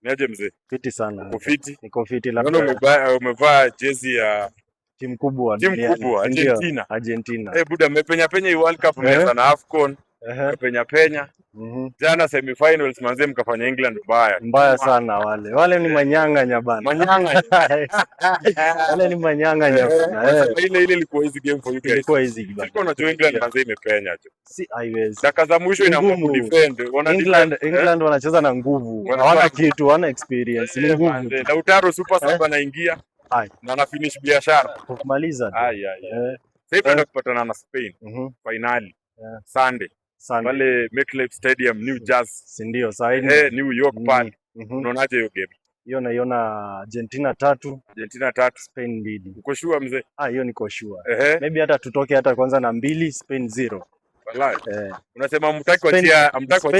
Niaje mzee? Fiti sana. Uko fiti? Niko fiti Naona labda umevaa jezi ya timu kubwa timu duniani. kubwa Si ndio? Argentina. Argentina. Buda mmepenya penya hii World Cup mmeanza na AFCON. Mmepenya penya. Jana semifinals manze mkafanya England mbaya. Mbaya sana wale. Wale ni manyanga nyabana. Manyanga. Wale ni manyanga nyabana. Ile ilikuwa easy game for you guys. Ilikuwa easy bana. Siko unajua England manze imepenya tu. Si haiwezi. Dakika za mwisho inaamua kudefend. England wanacheza na nguvu. Hawana kitu, hawana experience. Ni nguvu. Lautaro super sub anaingia. Na ana finish biashara. Kumaliza. Sasa hivi kupatana na Spain finali Sunday pale MetLife Stadium New Jersey. Si ndio sasa New York pale. Unaonaje hiyo game? Hiyo naiona Argentina 3 Spain 2. Uko sure mzee? Hiyo niko sure. Maybe hata tutoke hata kwanza na 2 Spain 0. Wallahi. Unasema mtaki kuachia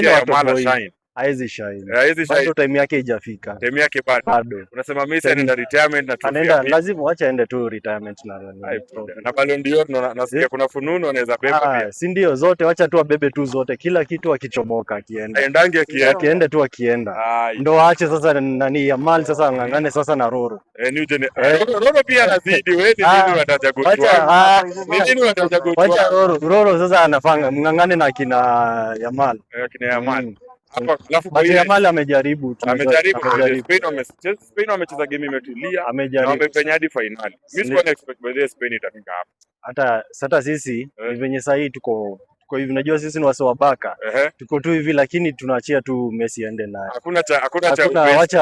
Yamal shine. Haezi shine. Bado time yake haijafika. Time yake bado. Unasema Messi anaenda retirement na trophy. Anaenda lazima waache aende tu retirement na Ballon d'Or nasikia kuna fununu anaweza beba pia. Si ndio zote wacha tu abebe tu zote kila kitu akichomoka akienda. Aendange akienda tu akienda. Ndio aache sasa nani Yamal sasa angangane sasa na Roro. Roro pia anazidi wewe nini unatachagua? Nini unatachagua? Wacha Roro sasa anafanga mngangane na kina Yamal. Kina Yamal. Hapa Yamal amejaribu. Spain wamecheza game imetulia. Wamepenya hadi finali. Mimi sikuwa expect by Spain itafika hapa. Hata sasa sisi venye sasa hii tuko hivi, unajua sisi ni wase wa baka. Tuko tu hivi lakini tunaachia tu Messi aende naye. Hakuna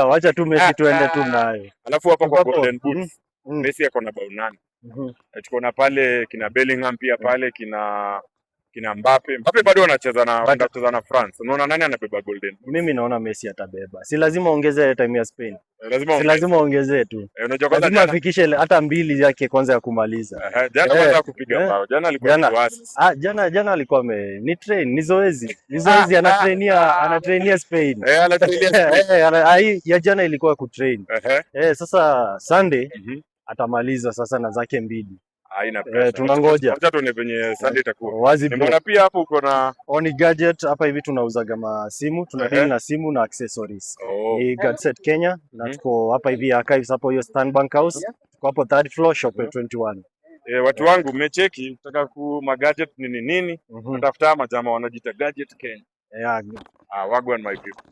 wacha tu Messi tuende tu naye. Alafu hapa kwa Golden Boot Messi ako na bao 8. Tuko pale kina Bellingham pia pale kina Mbappe bado wanacheza na France. Unaona nani anabeba Golden Boot? Mimi naona Messi atabeba. Si lazima ongezee time ya Spain. Si lazima ongezee tu. Lazima afikishe hata 2 yake kwanza ya kumaliza. Jana kwanza kupiga bao. Jana alikuwa wazi. Jana alikuwa ni zoezi. Anatrainia Spain. Ya jana ilikuwa kutrain. Sasa Sunday atamaliza sasa na zake 2. Haina pesa. Tunangoja. Acha tuone venye Sunday itakuwa. Nimeona pia hapo uko na Oni Gadget hapa hivi tunauza kama simu, tunadili na simu na accessories. Ni Gadset Kenya na tuko hapa hivi archives hapo hiyo Stan Bank House. Tuko hapo 3rd floor shop 21. Watu wangu mmecheki nataka ma gadget nini. Natafuta majama wanajiita Gadget Kenya. Yeah. Wagwan my people.